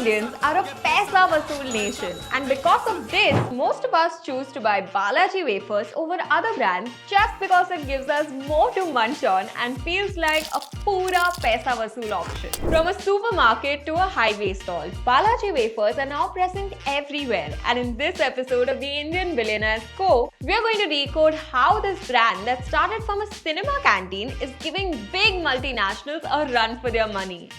Indians are a paisa vasool nation, and because of this, most of us choose to buy Balaji Way First over other brands just because it gives us more to munch on and feels like a pura paisa vasool option. From a supermarket to a highway stall, Balaji Way First are now present everywhere, and in this episode of the Indian Billionaires Co, we are going to decode how this brand that started from a cinema canteen is giving big multinationals a run for their money.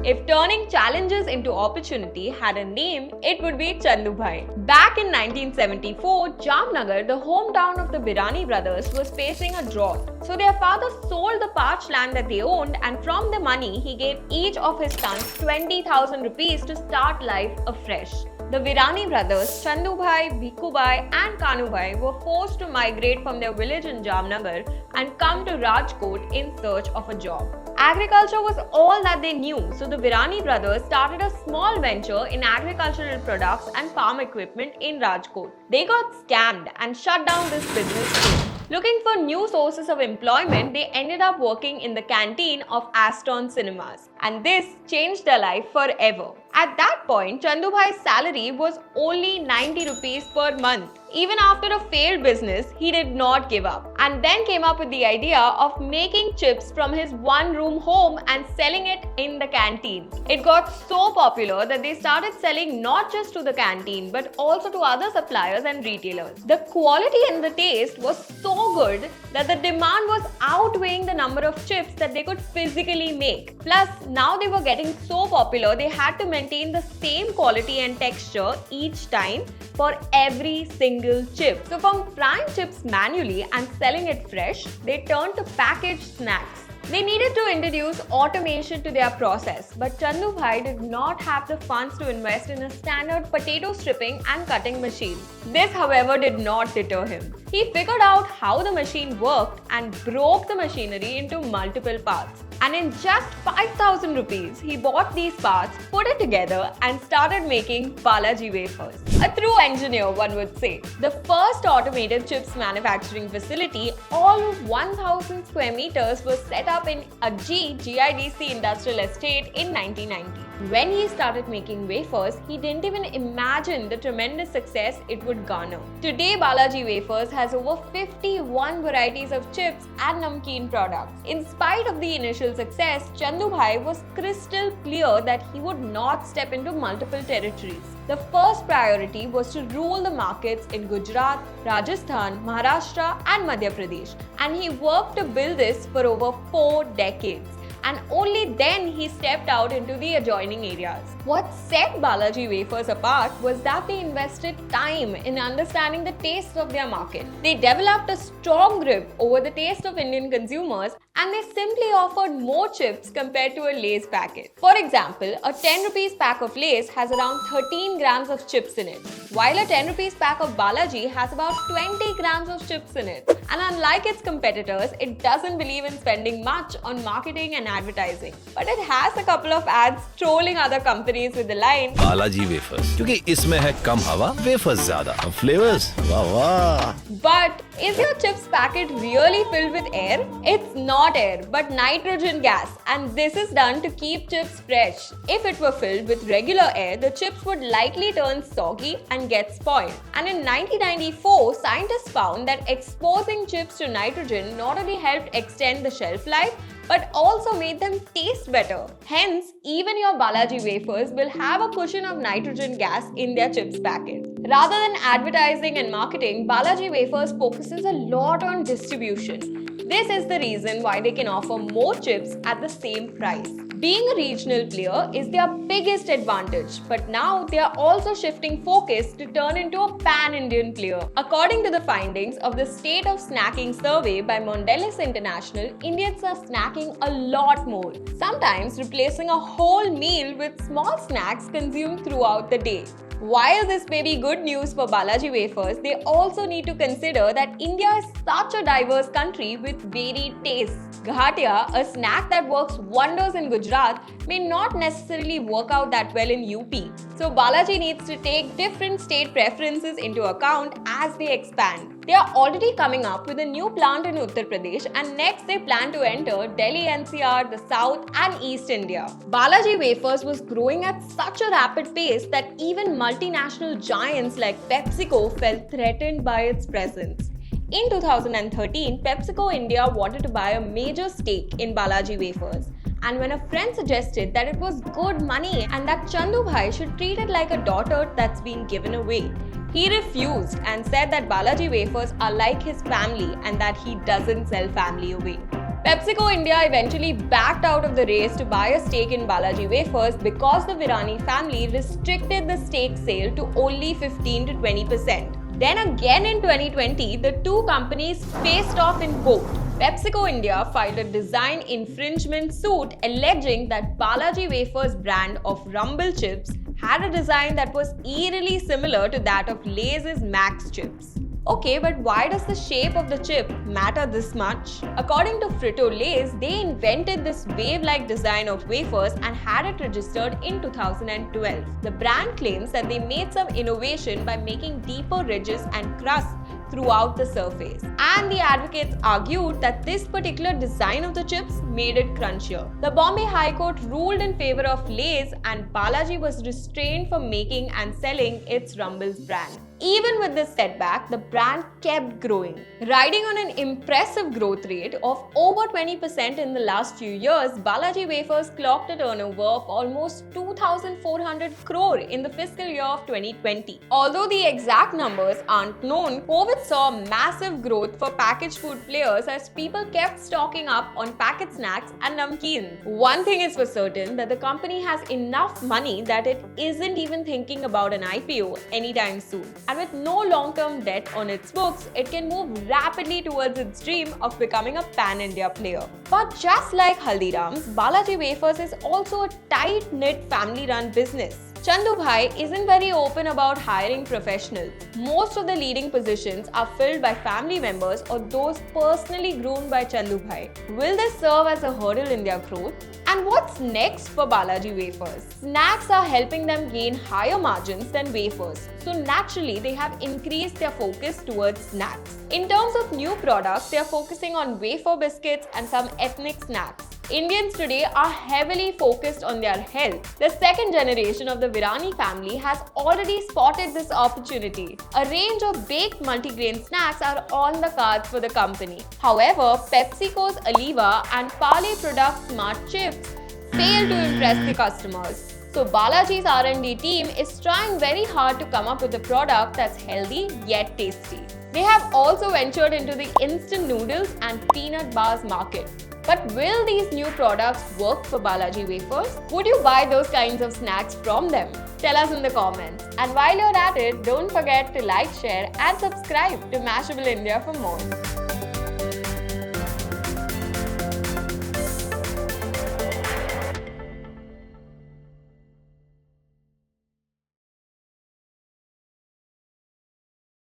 If turning challenges into opportunity had a name, it would be Chandubhai. Back in 1974, Jamnagar, the hometown of the Birani brothers, was facing a drought. So their father sold the parched land that they owned, and from the money, he gave each of his sons 20,000 rupees to start life afresh. The Virani brothers, Chandubhai, Bhikubai and Kanubhai, were forced to migrate from their village in Jamnagar and come to Rajkot in search of a job. Agriculture was all that they knew, so the Virani brothers started a small venture in agricultural products and farm equipment in Rajkot. They got scammed and shut down this business too. Looking for new sources of employment, they ended up working in the canteen of Aston Cinemas. And this changed their life forever. At that point, Chandubhai's salary was only 90 rupees per month. Even after a failed business, he did not give up and then came up with the idea of making chips from his one-room home and selling it in the canteen. It got so popular that they started selling not just to the canteen but also to other suppliers and retailers. The quality and the taste was so good that the demand was outweighing the number of chips that they could physically make. Plus, now they were getting so popular, they had to maintain the same quality and texture each time for every single chip. So from frying chips manually and selling it fresh, they turned to packaged snacks. They needed to introduce automation to their process, but Chandubhai did not have the funds to invest in a standard potato stripping and cutting machine. This, however, did not deter him. He figured out how the machine worked and broke the machinery into multiple parts. And in just 5,000 rupees, he bought these parts, put it together and started making Balaji Way First. A true engineer, one would say. The first automated chips manufacturing facility, all of 1,000 square meters, was set up in a GIDC industrial estate in 1990. When he started making wafers, he didn't even imagine the tremendous success it would garner. Today, Balaji Wafers has over 51 varieties of chips and namkeen products. In spite of the initial success, Chandubhai was crystal clear that he would not step into multiple territories. The first priority was to rule the markets in Gujarat, Rajasthan, Maharashtra and Madhya Pradesh, and he worked to build this for over 4 decades. And only then he stepped out into the adjoining areas. What set Balaji Wafers apart was that they invested time in understanding the tastes of their market. They developed a strong grip over the taste of Indian consumers, and they simply offered more chips compared to a Lay's packet. For example, a 10 rupees pack of Lay's has around 13 grams of chips in it, while a 10 rupees pack of Balaji has about 20 grams of chips in it. And unlike its competitors, it doesn't believe in spending much on marketing and advertising. But it has a couple of ads trolling other companies with the line Balaji Wafers, क्योंकि इसमें है कम हवा, wafers ज़्यादा, flavors, वाह वाह. But is your chips packet really filled with air? It's not air, but nitrogen gas, and this is done to keep chips fresh. If it were filled with regular air, the chips would likely turn soggy and get spoiled. And in 1994, scientists found that exposing chips to nitrogen not only helped extend the shelf life, but also made them taste better. Hence, even your Balaji wafers will have a cushion of nitrogen gas in their chips packet. Rather than advertising and marketing, Balaji Wafers focuses a lot on distribution. This is the reason why they can offer more chips at the same price. Being a regional player is their biggest advantage, but now they are also shifting focus to turn into a pan-Indian player. According to the findings of the State of Snacking Survey by Mondelez International, Indians are snacking a lot more, sometimes replacing a whole meal with small snacks consumed throughout the day. While this may be good news for Balaji Wafers, they also need to consider that India is such a diverse country with varied tastes. Ghatia, a snack that works wonders in Gujarat, may not necessarily work out that well in UP. So Balaji needs to take different state preferences into account as they expand. They are already coming up with a new plant in Uttar Pradesh, and next they plan to enter Delhi NCR, the South and East India. Balaji Wafers was growing at such a rapid pace that even multinational giants like PepsiCo felt threatened by its presence. In 2013, PepsiCo India wanted to buy a major stake in Balaji Wafers. And when a friend suggested that it was good money and that Chandu Bhai should treat it like a daughter that's being given away, he refused and said that Balaji Wafers are like his family and that he doesn't sell family away. PepsiCo India eventually backed out of the race to buy a stake in Balaji Wafers because the Virani family restricted the stake sale to only 15 to 20%. Then again in 2020, the two companies faced off in court. PepsiCo India filed a design infringement suit alleging that Balaji Wafers brand of Rumble chips had a design that was eerily similar to that of Lay's Max chips. Okay, but why does the shape of the chip matter this much? According to Frito-Lay's, they invented this wave-like design of wafers and had it registered in 2012. The brand claims that they made some innovation by making deeper ridges and crusts throughout the surface. And the advocates argued that this particular design of the chips made it crunchier. The Bombay High Court ruled in favor of Lay's, and Balaji was restrained from making and selling its Rumbles brand. Even with this setback, the brand kept growing. Riding on an impressive growth rate of over 20% in the last few years, Balaji Wafers clocked a turnover of almost 2,400 crore in the fiscal year of 2020. Although the exact numbers aren't known, COVID saw massive growth for packaged food players as people kept stocking up on packet snacks and namkeens. One thing is for certain, that the company has enough money that it isn't even thinking about an IPO anytime soon. And with no long-term debt on its books, it can move rapidly towards its dream of becoming a pan-India player. But just like Haldiram's, Balaji Wafers is also a tight-knit family-run business. Chandu Bhai isn't very open about hiring professionals. Most of the leading positions are filled by family members or those personally groomed by Chandu Bhai. Will this serve as a hurdle in their growth? And what's next for Balaji Wafers? Snacks are helping them gain higher margins than wafers, so naturally they have increased their focus towards snacks. In terms of new products, they are focusing on wafer biscuits and some ethnic snacks. Indians today are heavily focused on their health. The second generation of the Virani family has already spotted this opportunity. A range of baked multigrain snacks are on the cards for the company. However, PepsiCo's Aliva and Parle Products Smart Chips fail to impress the customers. So Balaji's R&D team is trying very hard to come up with a product that's healthy yet tasty. They have also ventured into the instant noodles and peanut bars market. But will these new products work for Balaji Wafers? Would you buy those kinds of snacks from them? Tell us in the comments. And while you're at it, don't forget to like, share and subscribe to Mashable India for more.